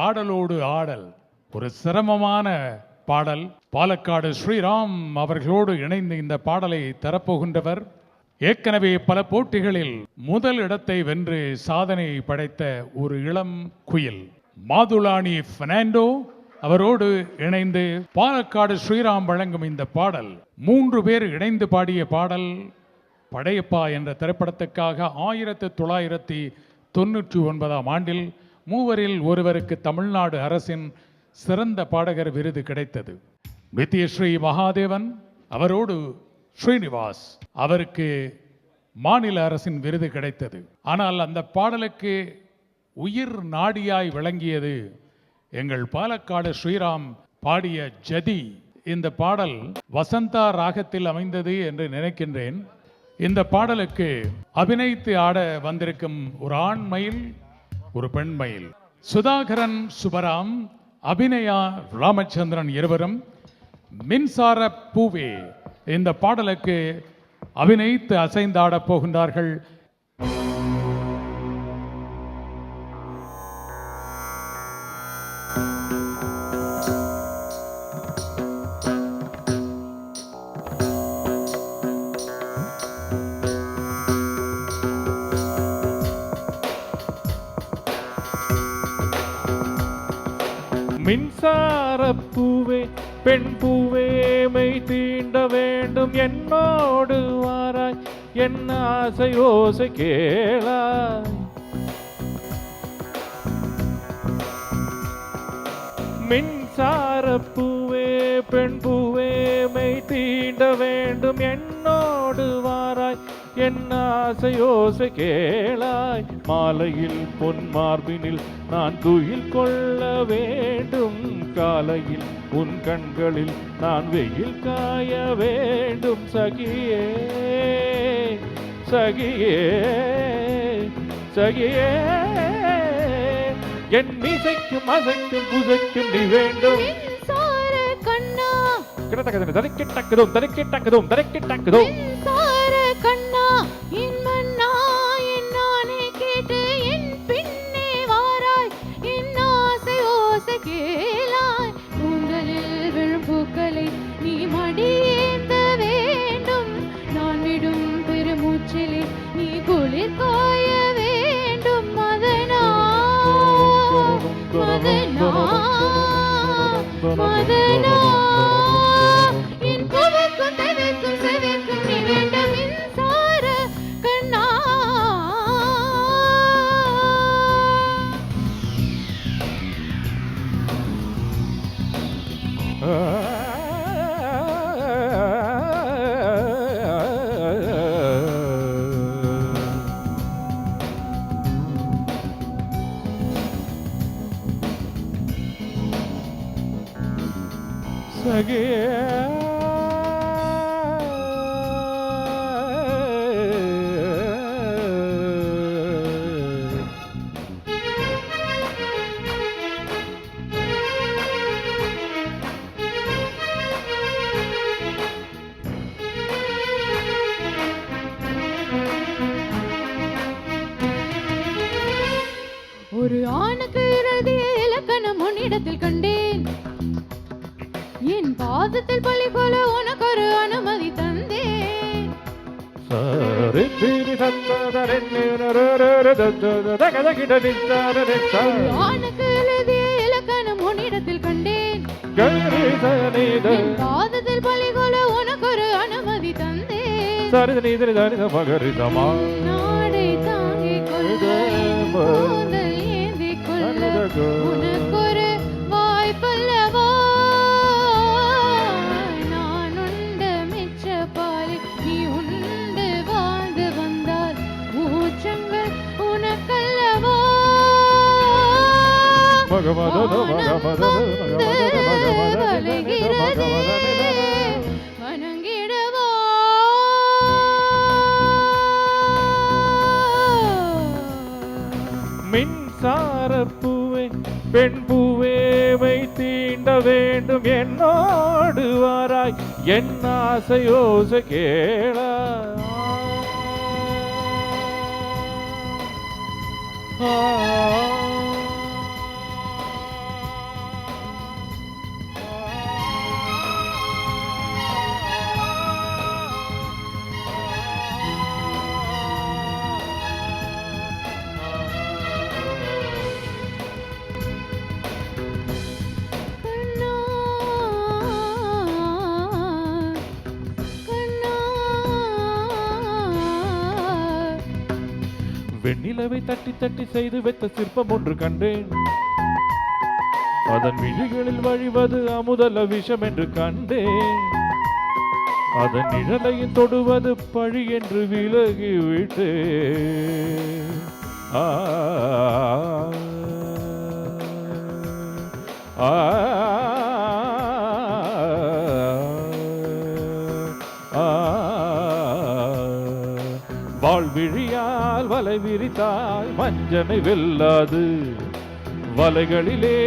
ஆடலோடு ஆடல் ஒரு சிரமமான பாடல். பாலக்காடு ஸ்ரீராம் அவர்களோடு இணைந்து இந்த பாடலை தரப்போகின்றவர் ஏற்கனவே பல போட்டிகளில் முதல் இடத்தை வென்று சாதனை படைத்த ஒரு இளம் குயில் மாதுலானி பெர்னாண்டோ அவரோடு இணைந்து பாலக்காடு ஸ்ரீராம் வழங்கும் இந்த பாடல் 3 பேர் இணைந்து பாடிய பாடல். படையப்பா என்ற திரைப்படத்துக்காக 1999 ஆண்டில் மூவரில் ஒருவருக்கு தமிழ்நாடு அரசின் சிறந்த பாடகர் விருது கிடைத்தது. நித்யஸ்ரீ மகாதேவன் அவரோடு ஸ்ரீனிவாஸ் அவருக்கு மாநில அரசின் விருது கிடைத்தது. ஆனால் அந்த பாடலுக்கு உயிர் நாடியாய் விளங்கியது எங்கள் பாலக்காடு ஸ்ரீராம் பாடிய ஜதி. இந்த பாடல் வசந்தா ராகத்தில் அமைந்தது என்று நினைக்கின்றேன். இந்த பாடலுக்கு அபிநயித்து ஆட வந்திருக்கும் ஒரு ஆண் மயில், ஒரு பெண் மயில். சுதாகரன் சுபராம், அபிநயா ராமச்சந்திரன் இருவரும் மின்சார பூவே இந்த பாடலுக்கு அபிநயித்து அசைந்தாட போகின்றார்கள். மின்சார பூவே பெண் பூவே மை தீண்ட வேண்டும் என்னோடு வாராய் என்ன ஆசை ஓசை கேளாய். மின்சார பூவே பெண் பூவே மை தீண்ட வேண்டும் என்னோடு வாராய் என்ன ஆசை ஓசை கேளாய். மாலையில் பொன் மார்பினில் நான் துயில் கொள்ள வேண்டும், காலையில் உன் கண்களில் நான் வெயில் காய வேண்டும். சகியே சகியே சகியே என் மீசைக்கும் அசைக்கும் புசைக்கும் நீ வேண்டும். தரைக்கிட்டக்குதும் தரைக்கிட்டக்குதும் தரைக்கிட்டக்குதும் கண்ணா என் மன்னா என் நானே கேட்டு என் பின்னே வாராய் என் ஆசை ஓசை கேளாய். கூந்தலில் விழும் பூக்களை நீ மடியேந்த வேண்டும், நான் விடும் பெருமூச்சிலே நீ குளிர் காய வேண்டும். மதனா மதனா மதனா என் கோவைக்கும் தேவைக்கும் சேவைக்கும் நீ வேண்டும். ஒரு ஆணுக்கு இறுதிய இலக்கணம் உன்னிடத்தில் கண்டேன், என் பாதத்தில் பள்ளி போல உனக்கு ஒரு அனுமதி தந்தேன். ஆணுக்கு எழுதிய இலக்கணம் உன்னிடத்தில் கண்டேன், என் பாதத்தில் பள்ளி போல உனக்கு ஒரு அனுமதி தந்தேன். நாடை தாங்கிக் கொள்ள ஏந்தி கொள்ள உனக்கொரு வாய்ப்பல்லவா. நான் உண்ட மிச்ச பாலை நீ உண்டு வாழ்ந்து வந்தால் ஊற்றங்கள் உனக்கல்லவா. வணங்கிடவா மின்சார பூவே பெண் பூவே மை தீண்ட வேண்டும் என்னோடு வாராய் என் ஆசை ஓசை கேளாய். வெண்ணிலவை தட்டி தட்டி செய்து வைத்த சிற்பம் ஒன்று கண்டேன். அதன் விழிகளில் வழிவது அமுதல விஷம் என்று கண்டேன். அதன் நிழலையும் தொடுவது பழி என்று விலகி விட்டேன். ஆ ஆ வாழ்விழியால் வலை விரித்தால் வஞ்சனை வெல்லாது. வலைகளிலே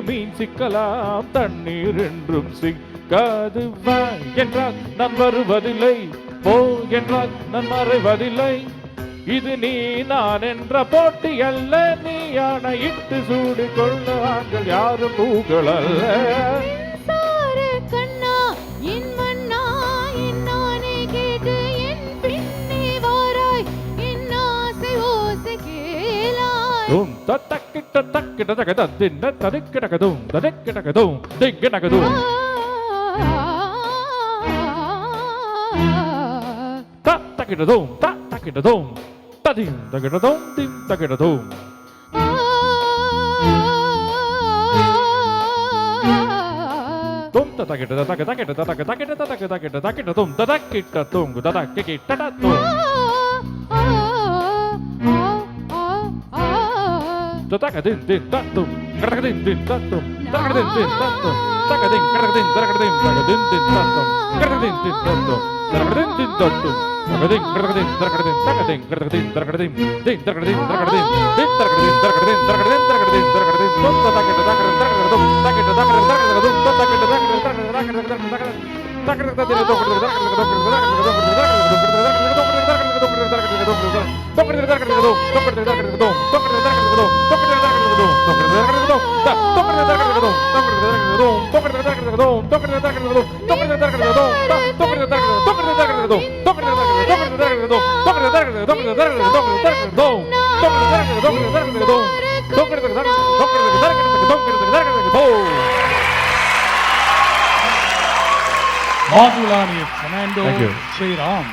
மீன் சிக்கலாம், தண்ணீர் என்றும் சிக்காது. வா என்றால் நான் வருவதில்லை, போ என்றால் நான் மறைவதில்லை. இது நீ நான் என்ற போட்டி அல்ல, நீ ஆணையிட்டு சூடு கொள்ள ஆண்கள் யாரும் பூக்கள் அல்ல. சார கண்ணா என் மன்னா என் நானே கேட்டு என் பின்னே வாராய், என் ஆசை ஓசை கேளாய். தும் தக்கிட்ட தக்கிட்ட தகத தின்ன தடுக்கிடகதும் தடுக்கிடகதும் திங்கிடகதும் தக்கிடதும் தக்கிடதும் ததிம் தகிடதும் திம் தகிடதும். தும் தக்கிட்ட தக்கிட்ட தக்கிட்ட தக்கிட்ட தக்கிட்ட தக்கிட்ட தக்கிட்ட தும் தக்கிட்ட தும் தக்கிட்ட தும் தக்கதின் தின் தத்தும் கடகதின் தின் தத்தும் தக்கதின் தின் தத்தும் தக்கதின் கடகதின் தரகதின் தகதின் தின் தத்தும் கடகதின் தின் தத்தும் தரகதின் தின் தத்தும் தகதின் கடகதின் தரகதின் தகதின் கடகதின் தரகதின் தின் தரகதின் தரகதின் தின் தரகதின் தரகதின் தரகதின் தரகதின் தரகதின் தொத்த தக்கட தக்கட தரகதும் தக்கட தக்கட தரகதும் தொத்த தக்கட தக்கட தரகட தக்கட தக்கட தக்கட தக்கட Madhulani Fernando Thank you. Sriram.